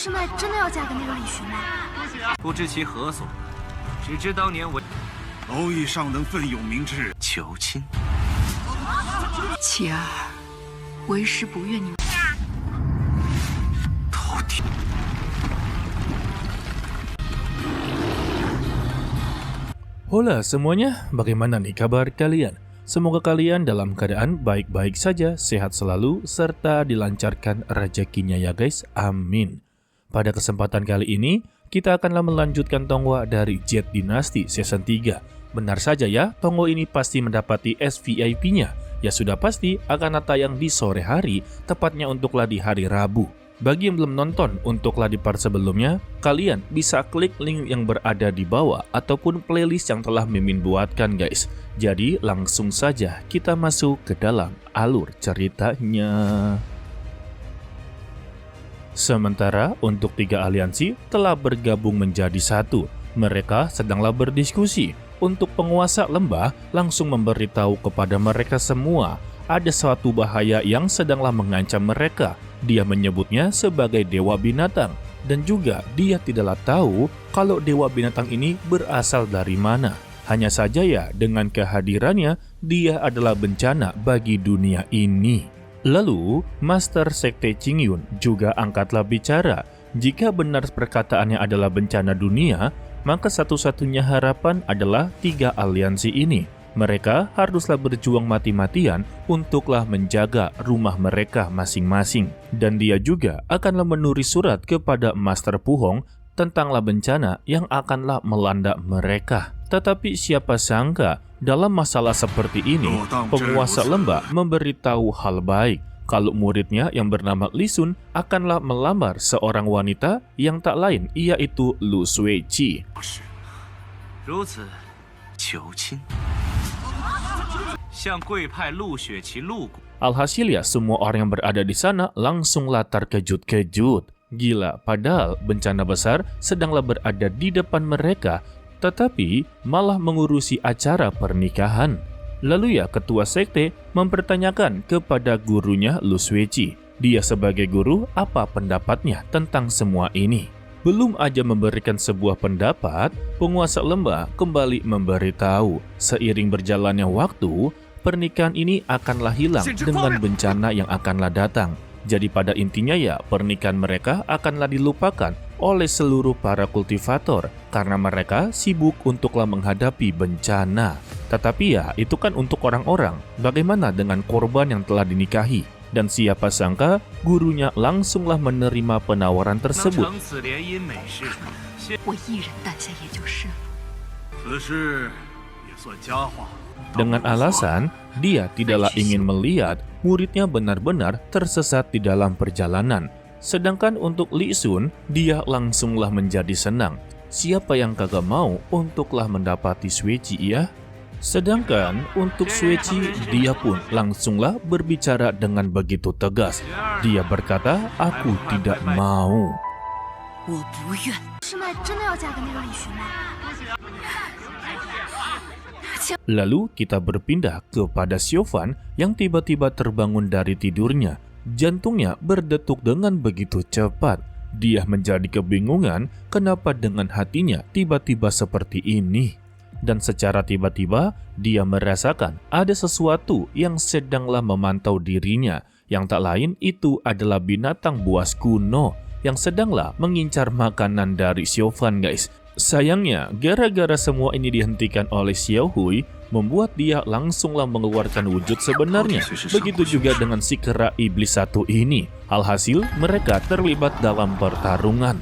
师妹真的要嫁给那个李寻吗？不知其何所，只知当年为蝼蚁尚能奋勇明志，求亲。琪儿，为师不愿你。头天。Hola semuanya, bagaimana nih kabar kalian? Semoga kalian dalam keadaan baik-baik saja, sehat selalu, serta dilancarkan rezekinya ya guys, amin. Pada kesempatan kali ini, kita akanlah melanjutkan Tonghua dari Jet Dynasty Season 3. Benar saja ya, Tonghua ini pasti mendapati SVIP-nya. Ya sudah pasti akan tayang di sore hari, tepatnya untuklah di hari Rabu. Bagi yang belum nonton untuklah di part sebelumnya, kalian bisa klik link yang berada di bawah ataupun playlist yang telah Mimin buatkan guys. Jadi langsung saja kita masuk ke dalam alur ceritanya. Sementara untuk 3 aliansi telah bergabung menjadi satu. Mereka sedanglah berdiskusi. Untuk penguasa lembah langsung memberitahu kepada mereka semua ada suatu bahaya yang sedanglah mengancam mereka. Dia menyebutnya sebagai Dewa Binatang, dan juga dia tidaklah tahu kalau Dewa Binatang ini berasal dari mana. Hanya saja ya, dengan kehadirannya, dia adalah bencana bagi dunia ini. Lalu, Master Sekte Qingyun juga angkatlah bicara. Jika benar perkataannya adalah bencana dunia, maka satu-satunya harapan adalah 3 aliansi ini. Mereka haruslah berjuang mati-matian untuklah menjaga rumah mereka masing-masing. Dan dia juga akanlah menulis surat kepada Master Pu Hong tentanglah bencana yang akanlah melanda mereka. Tetapi siapa sangka dalam masalah seperti ini, penguasa lembah memberitahu hal baik. Kalau muridnya yang bernama Li Sun akanlah melamar seorang wanita yang tak lain yaitu Lu Suiqi. Alhasil ya, semua orang yang berada di sana langsunglah terkejut-kejut. Gila, padahal bencana besar sedanglah berada di depan mereka, tetapi malah mengurusi acara pernikahan. Lalu ya, ketua sekte mempertanyakan kepada gurunya Lu Suiqi. Dia sebagai guru, apa pendapatnya tentang semua ini? Belum aja memberikan sebuah pendapat, penguasa lembah kembali memberitahu. Seiring berjalannya waktu, pernikahan ini akanlah hilang dengan bencana yang akanlah datang. Jadi pada intinya ya, pernikahan mereka akanlah dilupakan oleh seluruh para kultivator karena mereka sibuk untuklah menghadapi bencana. Tetapi ya, itu kan untuk orang-orang. Bagaimana dengan korban yang telah dinikahi? Dan siapa sangka gurunya langsunglah menerima penawaran tersebut. Dengan alasan dia tidaklah ingin melihat muridnya benar-benar tersesat di dalam perjalanan. Sedangkan untuk Li Sun, dia langsunglah menjadi senang. Siapa yang kagak mau untuklah mendapati Suiqi ya? Sedangkan untuk Suiqi, dia pun langsunglah berbicara dengan begitu tegas. Dia berkata, aku tidak mau. Lalu kita berpindah kepada Xiaofan yang tiba-tiba terbangun dari tidurnya. Jantungnya berdetuk dengan begitu cepat. Dia menjadi kebingungan kenapa dengan hatinya tiba-tiba seperti ini. Dan secara tiba-tiba dia merasakan ada sesuatu yang sedanglah memantau dirinya. Yang tak lain itu adalah binatang buas kuno yang sedanglah mengincar makanan dari Xiaofan guys. Sayangnya gara-gara semua ini dihentikan oleh Xiao Hui, membuat dia langsunglah mengeluarkan wujud sebenarnya. Begitu juga dengan si kera iblis satu ini. Alhasil mereka terlibat dalam pertarungan.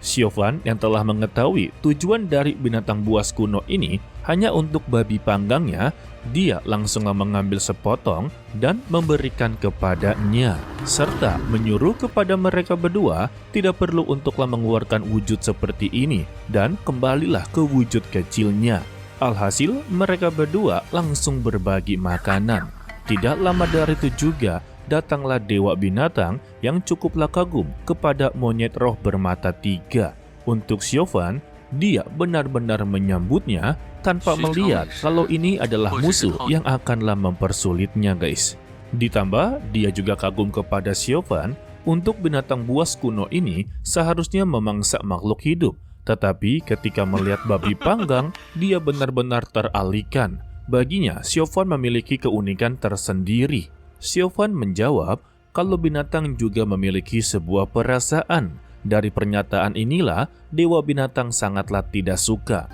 Xiaofan yang telah mengetahui tujuan dari binatang buas kuno ini hanya untuk babi panggangnya, dia langsunglah mengambil sepotong dan memberikan kepadanya, serta menyuruh kepada mereka berdua tidak perlu untuklah mengeluarkan wujud seperti ini dan kembalilah ke wujud kecilnya. Alhasil mereka berdua langsung berbagi makanan. Tidak lama dari itu juga datanglah Dewa Binatang yang cukuplah kagum kepada monyet roh bermata 3. Untuk Xiaofan, dia benar-benar menyambutnya tanpa melihat kalau ini adalah musuh yang akanlah mempersulitnya, guys. Ditambah, dia juga kagum kepada Xiaofan. Untuk binatang buas kuno ini seharusnya memangsa makhluk hidup. Tetapi ketika melihat babi panggang, dia benar-benar teralihkan. Baginya, Xiaofan memiliki keunikan tersendiri. Xiaofan menjawab kalau binatang juga memiliki sebuah perasaan. Dari pernyataan inilah, Dewa Binatang sangatlah tidak suka.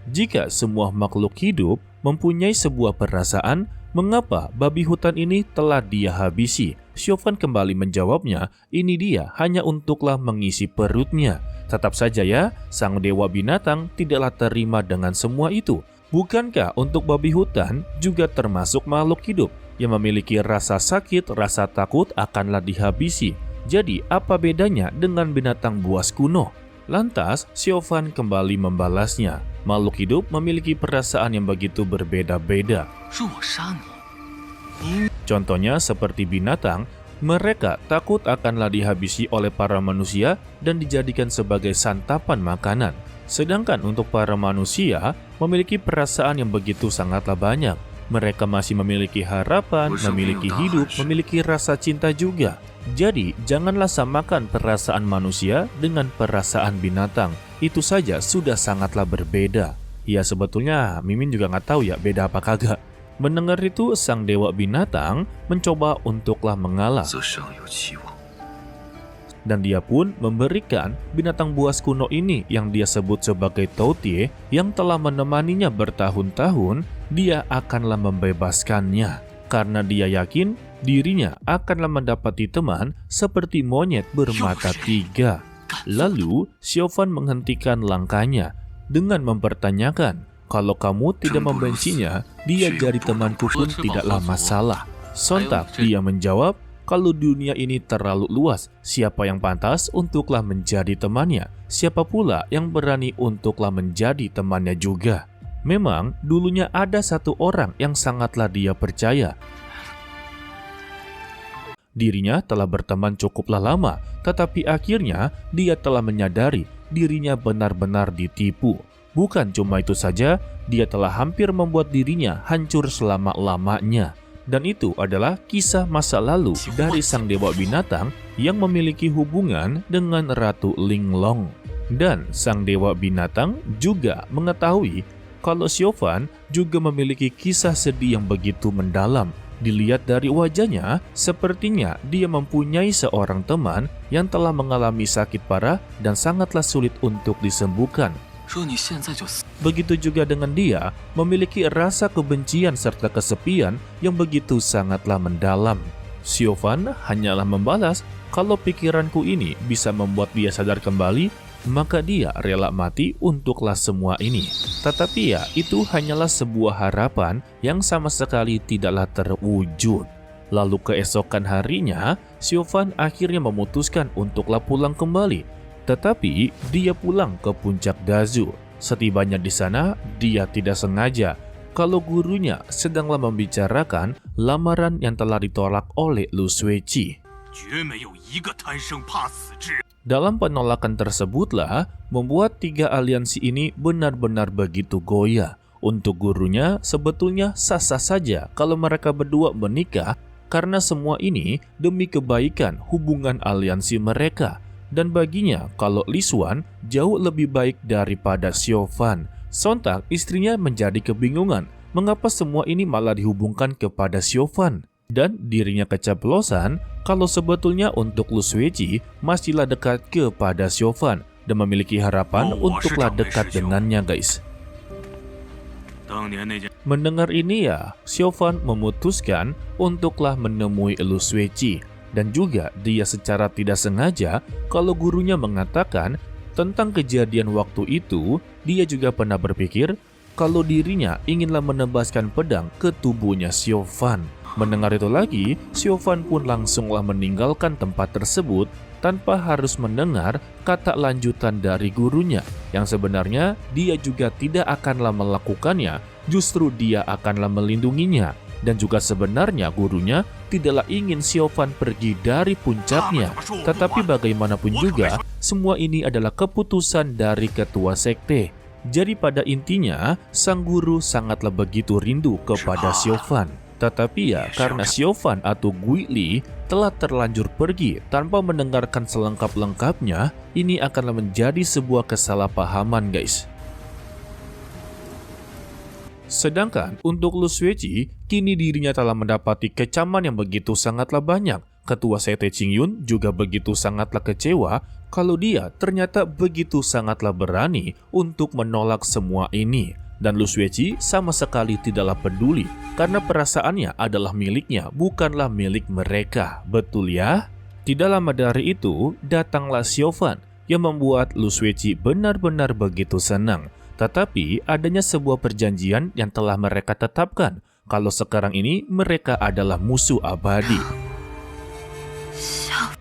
Jika semua makhluk hidup mempunyai sebuah perasaan, mengapa babi hutan ini telah dia habisi? Xiaofan kembali menjawabnya, ini dia hanya untuklah mengisi perutnya. Tetap saja ya, sang Dewa Binatang tidaklah terima dengan semua itu. Bukankah untuk babi hutan juga termasuk makhluk hidup yang memiliki rasa sakit, rasa takut akanlah dihabisi? Jadi apa bedanya dengan binatang buas kuno? Lantas Xiaofan kembali membalasnya, makhluk hidup memiliki perasaan yang begitu berbeda-beda. Contohnya seperti binatang, mereka takut akanlah dihabisi oleh para manusia dan dijadikan sebagai santapan makanan. Sedangkan untuk para manusia memiliki perasaan yang begitu sangatlah banyak. Mereka masih memiliki harapan, memiliki hidup, memiliki rasa cinta juga. Jadi, janganlah samakan perasaan manusia dengan perasaan binatang. Itu saja sudah sangatlah berbeda. Ya sebetulnya Mimin juga nggak tahu ya beda apa kagak. Mendengar itu, sang Dewa Binatang mencoba untuklah mengalah. Dan dia pun memberikan binatang buas kuno ini yang dia sebut sebagai Toutie yang telah menemaninya bertahun-tahun, dia akanlah membebaskannya. Karena dia yakin dirinya akanlah mendapati teman seperti monyet bermata tiga. Lalu Xiaofan menghentikan langkahnya dengan mempertanyakan, kalau kamu tidak membencinya, dia jadi temanku pun tidaklah masalah. Sontak dia menjawab, kalau dunia ini terlalu luas, siapa yang pantas untuklah menjadi temannya? Siapa pula yang berani untuklah menjadi temannya juga? Memang dulunya ada satu orang yang sangatlah dia percaya. Dirinya telah berteman cukuplah lama, tetapi akhirnya dia telah menyadari dirinya benar-benar ditipu. Bukan cuma itu saja, dia telah hampir membuat dirinya hancur selama-lamanya. Dan itu adalah kisah masa lalu dari sang Dewa Binatang yang memiliki hubungan dengan Ratu Linglong. Dan sang Dewa Binatang juga mengetahui kalau Xiaofan juga memiliki kisah sedih yang begitu mendalam. Dilihat dari wajahnya, sepertinya dia mempunyai seorang teman yang telah mengalami sakit parah dan sangatlah sulit untuk disembuhkan. Begitu juga dengan dia memiliki rasa kebencian serta kesepian yang begitu sangatlah mendalam. Xiaofan hanyalah membalas, kalau pikiranku ini bisa membuat dia sadar kembali, maka dia rela mati untuklah semua ini. Tetapi ya, itu hanyalah sebuah harapan yang sama sekali tidaklah terwujud. Lalu keesokan harinya, Xiaofan akhirnya memutuskan untuklah pulang kembali. Tetapi dia pulang ke puncak Dazu. Setibanya di sana, dia tidak sengaja kalau gurunya sedanglah membicarakan lamaran yang telah ditolak oleh Lu Suiqi. Dalam penolakan tersebutlah membuat tiga aliansi ini benar-benar begitu goyah. Untuk gurunya sebetulnya sah-sah saja kalau mereka berdua menikah karena semua ini demi kebaikan hubungan aliansi mereka. Dan baginya kalau Li Xuan jauh lebih baik daripada Xiaofan. Sontak istrinya menjadi kebingungan mengapa semua ini malah dihubungkan kepada Xiaofan. Dan dirinya keceplosan kalau sebetulnya untuk Lu Suiqi masihlah dekat kepada Xiaofan dan memiliki harapan untuklah dekat dengannya, guys. Mendengar ini ya, Xiaofan memutuskan untuklah menemui Lu Suiqi. Dan juga dia secara tidak sengaja kalau gurunya mengatakan tentang kejadian waktu itu, dia juga pernah berpikir kalau dirinya inginlah menebaskan pedang ke tubuhnya Xiaofan. Mendengar itu lagi, Xiaofan pun langsunglah meninggalkan tempat tersebut tanpa harus mendengar kata lanjutan dari gurunya yang sebenarnya dia juga tidak akanlah melakukannya, justru dia akanlah melindunginya. Dan juga sebenarnya gurunya tidaklah ingin Xiaofan pergi dari puncaknya. Tetapi bagaimanapun juga, semua ini adalah keputusan dari ketua sekte. Jadi pada intinya, sang guru sangatlah begitu rindu kepada Xiaofan. Tetapi ya, karena Xiaofan atau Gui Li telah terlanjur pergi tanpa mendengarkan selengkap-lengkapnya, ini akanlah menjadi sebuah kesalahpahaman guys. Sedangkan untuk Lu Xueqi, kini dirinya telah mendapati kecaman yang begitu sangatlah banyak. Ketua Sekte Qingyun juga begitu sangatlah kecewa kalau dia ternyata begitu sangatlah berani untuk menolak semua ini. Dan Lu Xueqi sama sekali tidaklah peduli karena perasaannya adalah miliknya, bukanlah milik mereka. Betul ya? Tidak lama dari itu, datanglah Xiaofan yang membuat Lu Xueqi benar-benar begitu senang. Tetapi adanya sebuah perjanjian yang telah mereka tetapkan kalau sekarang ini mereka adalah musuh abadi.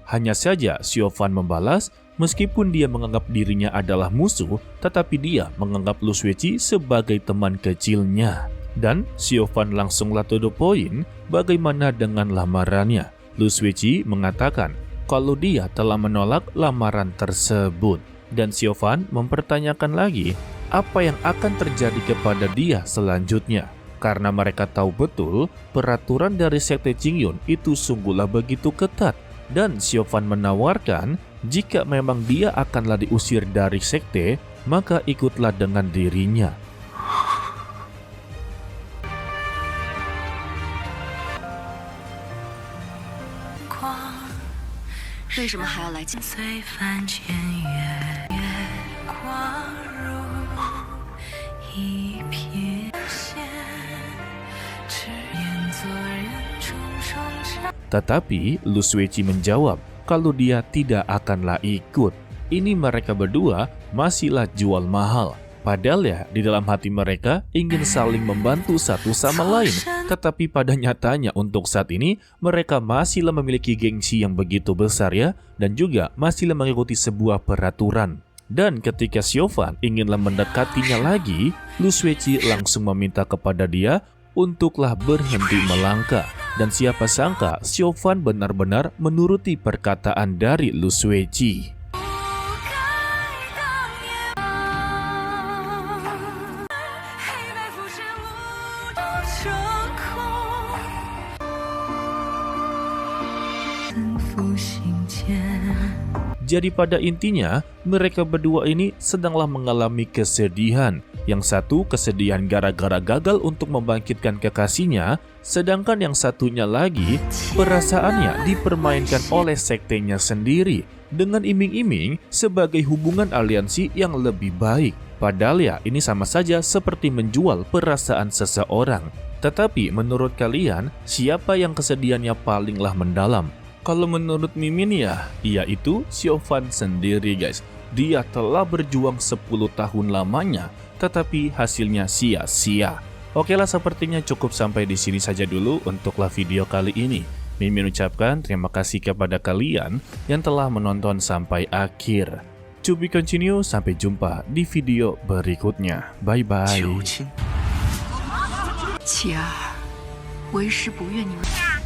Hanya saja Xiaofan membalas, meskipun dia menganggap dirinya adalah musuh, tetapi dia menganggap Lu Xueqi sebagai teman kecilnya. Dan Xiaofan langsunglah to the point, bagaimana dengan lamarannya. Lu Xueqi mengatakan kalau dia telah menolak lamaran tersebut. Dan Xiaofan mempertanyakan lagi apa yang akan terjadi kepada dia selanjutnya. Karena mereka tahu betul peraturan dari Sekte Qingyun itu sungguhlah begitu ketat. Dan Xiaofan menawarkan jika memang dia akanlah diusir dari sekte, maka ikutlah dengan dirinya. Tetapi Lu Xueqi menjawab kalau dia tidak akanlah ikut. Ini mereka berdua masihlah jual mahal. Padahal ya di dalam hati mereka ingin saling membantu satu sama lain. Tetapi pada nyatanya untuk saat ini mereka masihlah memiliki gengsi yang begitu besar ya. Dan juga masihlah mengikuti sebuah peraturan. Dan ketika Xiaofan inginlah mendekatinya lagi, Lu Xueqi langsung meminta kepada dia untuklah berhenti melangkah. Dan siapa sangka Xiaofan benar-benar menuruti perkataan dari Lu Xueqi. Jadi pada intinya, mereka berdua ini sedanglah mengalami kesedihan. Yang satu kesedihan gara-gara gagal untuk membangkitkan kekasihnya, sedangkan yang satunya lagi perasaannya dipermainkan oleh sektenya sendiri dengan iming-iming sebagai hubungan aliansi yang lebih baik. Padahal ya ini sama saja seperti menjual perasaan seseorang. Tetapi menurut kalian, siapa yang kesedihannya palinglah mendalam? Kalau menurut Mimin ya, yaitu Xiaofan sendiri guys. Dia telah berjuang 10 tahun lamanya, tetapi hasilnya sia-sia. Oke lah, sepertinya cukup sampai di sini saja dulu untuklah video kali ini. Mimin ucapkan terima kasih kepada kalian yang telah menonton sampai akhir. To be continue, sampai jumpa di video berikutnya. Bye-bye. 琪儿，为师不愿你们。